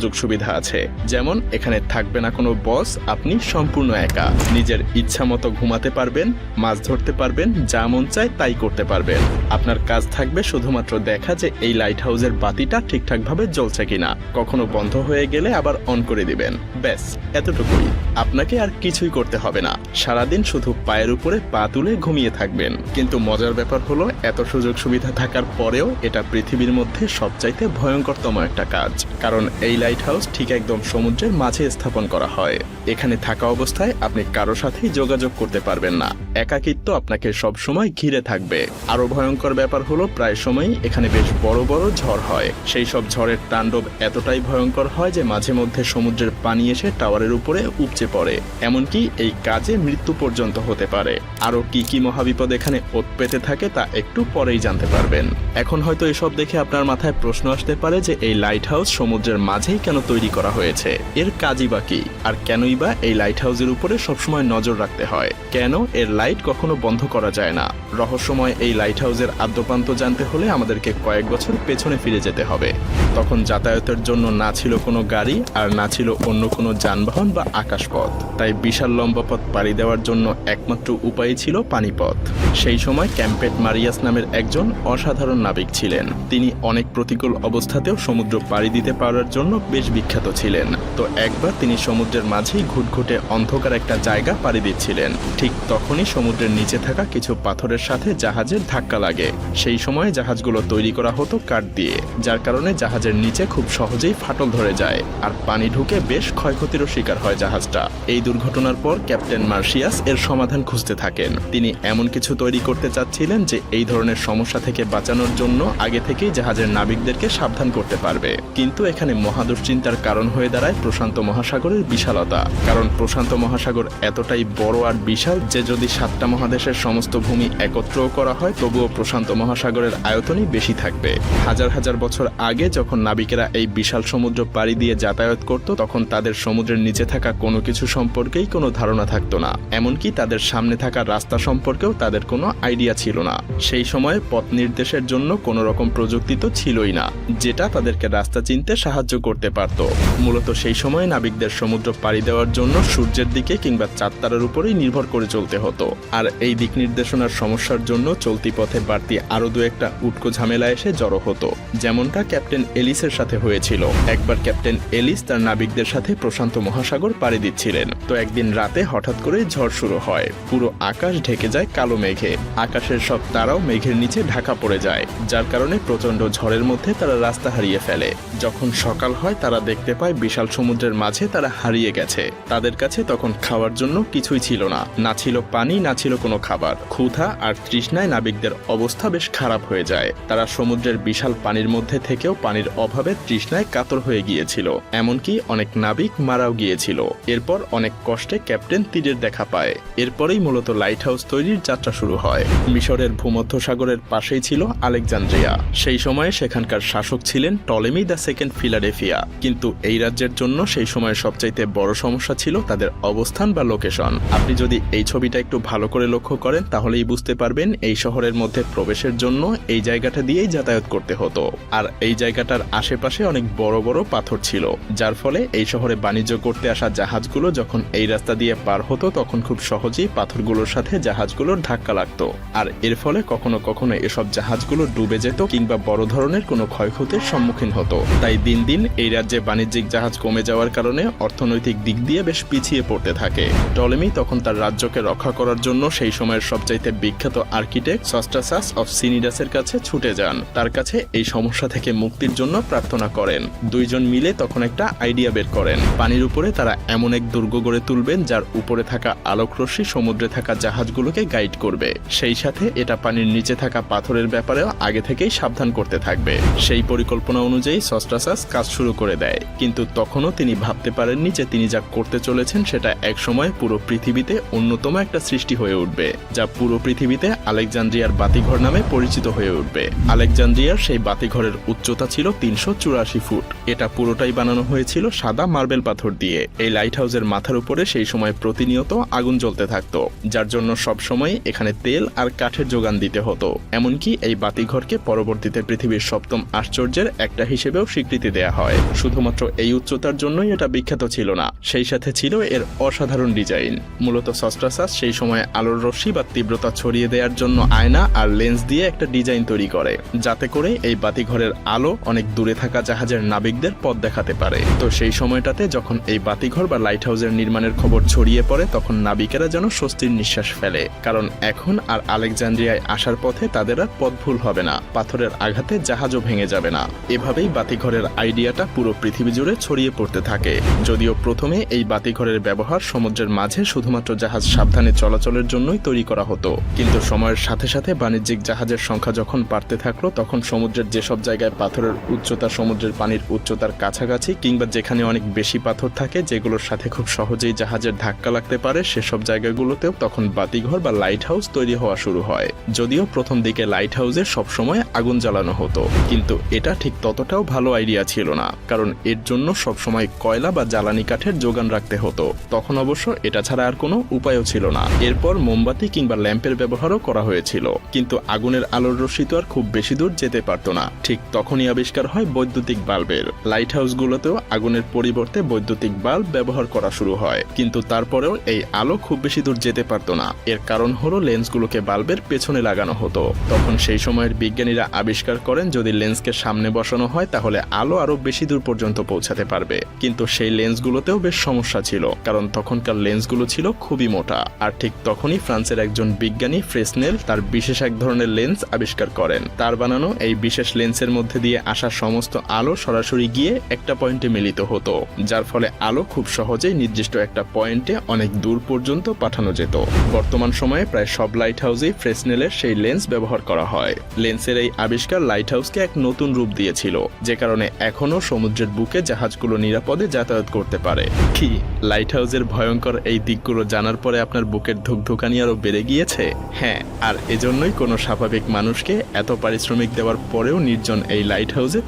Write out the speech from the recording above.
সুযোগ সুবিধা আছে। যেমন এখানে থাকবে না কোনো বস, আপনি সম্পূর্ণ একা। নিজের ইচ্ছা মতো ঘুমাতে পারবেন, মাছ ধরতে পারবেন, যা মন চায় তাই করতে পারবেন। আপনার কাজ থাকবে শুধুমাত্র দেখা যে এই লাইট হাউসের বাতিটা ঠিকঠাকভাবে জ্বলছে কিনা, কখনো বন্ধ হয়ে গেলে আবার অন করে দিবেন। ব্যাস এতটুকুই, আপনাকে আর কিছুই করতে হবে না। সারাদিন শুধু পায়ের উপরে পা তুলে ঘুমিয়ে থাকবেন। কিন্তু মজার ব্যাপার হলো, এত সুযোগ সুবিধা থাকার পরেও এটা পৃথিবীর মধ্যে সবচাইতে ভয়ঙ্করতম একটা কাজ। কারণ এই লাইট হাউস ঠিক একদম সমুদ্রের মাঝে স্থাপন করা হয়। এখানে থাকা অবস্থায় আপনি কারো সাথেই যোগাযোগ করতে পারবেন না। একাকিত্ব আপনাকে সবসময় ঘিরে থাকবে। আরো ভয়ঙ্কর ব্যাপার হলো, প্রায় সময়ই এখানে বেশ বড় বড় ঝড় হয়। সেই সব ঝড়ের তাণ্ডব এতটাই ভয়ঙ্কর হয় যে মাঝে মধ্যে সমুদ্রের পানি এসে টাওয়ারের উপরে উপচে পড়ে। এমনকি এই কাজে মৃত্যু পর্যন্ত হতে পারে। আরো কি কি মহাবিপদ এখানে ওত পেতে থাকে তা একটু পরেই জানতে পারবেন। এখন হয়তো এসব দেখে আপনার মাথায় প্রশ্ন আসতে পারে যে এই লাইট হাউস সমুদ্রের মাঝেই কেন তৈরি করা হয়েছে, এর কাজই বা কি, আর কেনই বা এই লাইট হাউসের উপরে সবসময় নজর রাখতে হয়, কেন এর লাইট কখনো বন্ধ করা যায় না। রহস্যময় এই লাইট হাউসের আদ্যপান্ত জানতে হলে আমাদেরকে কয়েক বছর পেছনে ফিরে যেতে হবে। তখন যাতায়াতের জন্য না ছিল কোনো গাড়ি, আর না ছিল অন্য কোনো যানবাহন বা আকাশপথ। তাই বিশাল লম্বা পথ পাড়ি দেওয়ার জন্য একমাত্র উপায় ছিল পানিপথ। সেই সময় ক্যাম্পেট মারিয়াস নামের একজন অসাধারণ নাবিক ছিলেন। তিনি অনেক প্রতিকূল অবস্থাতেও সমুদ্র পাড়ি দিতে পারার জন্য বেশ বিখ্যাত ছিলেন। তো একবার তিনি সমুদ্রের মাঝেই ঘুটঘুটে অন্ধকার একটা জায়গা পাড়ি দিচ্ছিলেন। ঠিক তখনই সমুদ্রের নিচে থাকা কিছু পাথরের সাথে জাহাজের ধাক্কা লাগে। সেই সময় জাহাজগুলো তৈরি করা হতো কাঠ দিয়ে, যার কারণে জাহাজের নিচে খুব সহজেই ফাটল ধরে যায়, আর পানি ঢুকে বেশ ক্ষয়ক্ষতিরও শিকার হয় জাহাজটা। এই দুর্ঘটনার পর ক্যাপ্টেন মার্শিয়াস এর সমাধান খুঁজতে থাকেন। তিনি এমন কিছু তৈরি করতে চাচ্ছিলেন যে এই ধরনের সমস্যা থেকে বাঁচানোর জন্য আগে থেকেই জাহাজের নাবিকদেরকে সাবধান করতে পারবে। কিন্তু এখানে মহাদুশ্চিন্তার কারণ হয়ে দাঁড়ায় প্রশান্ত মহাসাগরের বিশালতা। কারণ প্রশান্ত মহাসাগর এতটাই বড় আর বিশাল যে যদি 7টা মহাদেশের সমস্ত ভূমি একত্রও করা হয় তবুও প্রশান্ত মহাসাগরের আয়তনই বেশি থাকবে। হাজার হাজার বছর আগে যখন নাবিকেরা এই বিশাল সমুদ্র পাড়ি দিয়ে যাতায়াত করত, তখন তাদের সমুদ্রের নিচে থাকা কোনো কিছু সম্পর্কেই কোনো ধারণা থাকতো না। এমনকি তাদের সামনে থাকা রাস্তা সম্পর্কেও তাদের কোনো আইডিয়া ছিল না। সেই সময়ে পথ নির্দেশের জন্য কোনো রকম প্রযুক্তি তো ছিলই না, যেটা তাদেরকে রাস্তা চিনতে সাহায্য করতে পারত। মূলত সেই সময় নাবিকদের সমুদ্র পাড়ি দেওয়ার জন্য সূর্যের দিকে কিংবা চাঁদ তারার উপরেই নির্ভর করে চলতে হতো। আর এই দিক নির্দেশনার সমস্যার জন্য চলতি পথে বাড়তি আরো দু একটা উটকো ঝামেলা এসে জড়ো হতো, যেমনটা ক্যাপ্টেন এলিসের সাথে হয়েছিল। একবার ক্যাপ্টেন এলিস তার নাবিকদের সাথে প্রশান্ত মহাসাগর পাড়ি দিচ্ছিলেন। তো একদিন রাতে হঠাৎ করে ঝড় শুরু হয়। পুরো আকাশ ঢেকে যায় কালো মেঘে। আকাশের সব তারাও মেঘের নিচে ঢাকা পড়ে যায়, যার কারণে প্রচন্ড ঝড়ের মধ্যে তারা রাস্তা হারিয়ে ফেলে। যখন সকাল হয় তারা দেখতে পায় বিশাল সমুদ্রের মাঝে তারা হারিয়ে গেছে। তাদের কাছে তখন খাওয়ার জন্য কিছুই ছিল না, না ছিল পানি, না ছিল কোনো খাবার। ক্ষুধা আর তৃষ্ণায় নাবিকদের অবস্থা বেশ খারাপ হয়ে যায়। তারা সমুদ্রের বিশাল পানির মধ্যে থেকেও পানির অভাবে তৃষ্ণায় কাতর হয়ে গিয়েছিল। এমনকি অনেক নাবিক মারাও গিয়েছিল। এরপর অনেক কষ্টে ক্যাপ্টেন তীরের দেখা পায়। এরপরেই মূলত লাইট হাউস তৈরির যাত্রা শুরু হয়। মিশরের ভূমধ্যসাগরের পাশেই ছিল আলেকজান্দ্রিয়া। সেই সময়ে সেখানকার শাসক ছিলেন টলেমি দ্য সেকেন্ড ফিলাডেলফিয়া। কিন্তু এই রাজ্যের জন্য সেই সময় সবচাইতে বড় সমস্যা ছিল তাদের অবস্থান বা লোকেশন। আপনি যদি এই ছবিটা একটু ভালো করে লক্ষ্য করেন তাহলেই বুঝতে পারবেন এই শহরের মধ্যে প্রবেশের জন্য এই জায়গাটা দিয়েই যাতায়াত করতে হতো। আর এই জায়গাটার আশেপাশে অনেক বড় বড় পাথর ছিল, যার ফলে এই শহরে বাণিজ্য করতে আসা জাহাজগুলো যখন এই রাস্তা দিয়ে পার হতো তখন খুব সহজেই পাথরগুলোর সাথে জাহাজগুলোর ধাক্কা লাগতো। আর এর ফলে কখনো কখনো এসব জাহাজগুলো ডুবে যেত কিংবা বড় ধরনের কোনো ক্ষয়ক্ষতির সম্মুখীন হতো। তাই দিন দিন এই রাজ্যে বাণিজ্যিক জাহাজ কমে যাওয়ার কারণে অর্থনৈতিক দিক দিয়ে বেশ পিছিয়ে পড়তে থাকে। টলেমি তখন তার রাজ্যকে রক্ষা করার জন্য সেই সময়ের সবচাইতে বিখ্যাত আর্কিটেক্ট সস্ট্রাসাস অফ সিনিডাসের কাছে ছুটে যান। তার কাছে এই সমস্যা থেকে মুক্তির জন্য প্রার্থনা করেন। দুইজন মিলে তখন একটা আইডিয়া বের করেন। পানির উপরে তারা এমন এক দুর্গ গড়ে তুলবেন যার উপরে থাকা আলোকরশ্মি সমুদ্রে থাকা জাহাজগুলোকে গাইড করবে। সেই সাথে এটা পানির নিচে থাকা পাথরের ব্যাপারেও আগে থেকেই সাবধান করতে থাকবে। সেই পরিকল্পনা অনুযায়ী সস্ট্রাসাস কাজ শুরু করে দেয়। কিন্তু তখনও তিনি ভাবতে পারেননি যে তিনি যা করতে চলেছেন সেটা একসময় পুরো পৃথিবীতে অন্যতম একটা সৃষ্টি হয়ে উঠবে, যা পুরো পৃথিবীতে আলেকজান্দ্রিয়ার বাতিঘর নামে পরিচিত হয়ে উঠবে। আলেকজান্দ্রিয়ার সেই বাতিঘরের উচ্চতা ছিল 384 ফুট। এটা পুরোটাই বানানো হয়েছিল সাদা মার্বেল পাথর দিয়ে। এই লাইট হাউসের মাথার উপরে সেই সময় প্রতিনিয়ত আগুন জ্বলতে থাকতো, যার জন্য সবসময় এখানে তেল আর কাঠের যোগান দিতে হতো। এমনকি এই বাতিঘরকে পরবর্তীতে পৃথিবীর 7ম আশ্চর্যের একটা হিসেবেও স্বীকৃতি দেয়া হয়। শুধুমাত্র এই উচ্চতার জন্যই এটা বিখ্যাত ছিল না, সেই সাথে ছিল এর অসাধারণ ডিজাইন। মূলত সস্ট্রাসাস সেই সময় আলোর রশ্মি বা তীব্রতা ছড়িয়ে দেওয়ার জন্য আয়না আর লেন্স দিয়ে একটা ডিজাইন তৈরি করে, যাতে করে এই বাতিঘরের আলো অনেক দূরে থাকা জাহাজের নাবিকদের পথ দেখাতে পারে। তো সেই সময়টাতে যখন এই বাতিঘর বা লাইট হাউসের নির্মাণের খবর ছড়িয়ে পড়ে, তখন নাবিকেরা যেন স্বস্তির নিঃশ্বাস ফেলে, কারণ এখন আর আলেকজান্দ্রিয়ায় আসার পথে তাদের আর পথ ভুল হবে না, পাথরের আঘাতে জাহাজও ভেঙে যাবে না। এভাবেই বাতিঘরের আইডিয়াটা পুরো পৃথিবী জুড়ে ছড়িয়ে পড়তে থাকে। যদিও প্রথমে এই বাতিঘরের ব্যবহার সমুদ্রের মাঝে শুধুমাত্র জাহাজ সাবধানে চলাচলের জন্যই তৈরি করা হতো, কিন্তু সময়ের সাথে সাথে বাণিজ্যিক জাহাজের সংখ্যা যখন বাড়তে থাকলো, তখন সমুদ্রের যেসব জায়গায় পাথরের উচ্চতা সমুদ্রের পানির উচ্চতার কাছাকাছি কিংবা যেখানে অনেক বেশি পাথর থাকে যেগুলোর সাথে খুব সহজেই জাহাজের ধাক্কা লাগতে পারে, সেসব জায়গাগুলোতেও তখন বাতিঘর বা লাইট হাউস তৈরি হওয়া শুরু হয়। যদিও প্রথম দিকে লাইট হাউসে সবসময় আগুন জ্বালানো হতো, কিন্তু এটা ঠিক ততটাও ভালো আইডিয়া ছিল না, কারণ এর জন্য সবসময় কয়লা বা জ্বালানি কাঠের যোগান রাখতে হতো। তখন অবশ্য এটা ছাড়া আর কোনো উপায়ও ছিল না। এরপর মোমবাতি কিংবা ল্যাম্পের ব্যবহারও করা হয়েছিল, কিন্তু আগুনের আলোর রশ্মি তো আর খুব বেশি দূর যেতে পারত না। ঠিক তখনই আবিষ্কার হয় বৈদ্যুতিক বাল্বের। লাইট হাউসগুলোতেও আগুনের পরিবর্তে বৈদ্যুতিক বাল্ব ব্যবহার করা শুরু হয়, কিন্তু তারপরেও এই আলো খুব বেশি দূর যেতে পারত না। এর কারণ হলো লেন্সগুলোকে বাল্বের পেছনে লাগানো হতো। তখন সেই সময়ের বিজ্ঞানীরা আবিষ্কার করেন যদি লেন্সকে সামনে বসানো হয় তাহলে আলো আরো বেশি দূর পর্যন্ত পৌঁছাতে পারবে, কিন্তু সেই লেন্সগুলোতেও বেশ সমস্যা ছিল, কারণ তখনকার লেন্সগুলো ছিল খুবই মোটা। আর ঠিক তখনই ফ্রান্সের একজন বিজ্ঞানী ফ্রেসনেল তার বিশেষ এক ধরনের লেন্স আবিষ্কার করেন। তার বানানো এই বিশেষ লেন্সের মধ্যে দিয়ে আসা সমস্ত আলো সরাসরি গিয়ে একটা পয়েন্টে মিলিত হতো, যার ফলে আলো খুব সহজেই নির্দিষ্ট একটা পয়েন্টে অনেক দূর পর্যন্ত পাঠানো যেত। বর্তমান সময়ে প্রায় সব লাইট হাউসেই ফ্রেসনেলের সেই লেন্স ব্যবহার করা হয়। লেন্সের এই আবিষ্কার লাইট হাউসকে এক নতুন রূপ দিয়েছিল, যে কারণে এখনো সমুদ্রের বুকে জাহাজগুলো নিরাপদে যাতায়াত করতে পারে। কি লাইট হাউসের ভয়ঙ্কর এই দিকগুলো জানার পরে আপনার বুকের ধুকধুকানি আরো বেড়ে গিয়েছে? হ্যাঁ, আর এজন্যই কোনো স্বাভাবিক মানুষকে এত পারিশ্রমিক দেওয়ার পরেও নির্জন এই লাইট হাউসে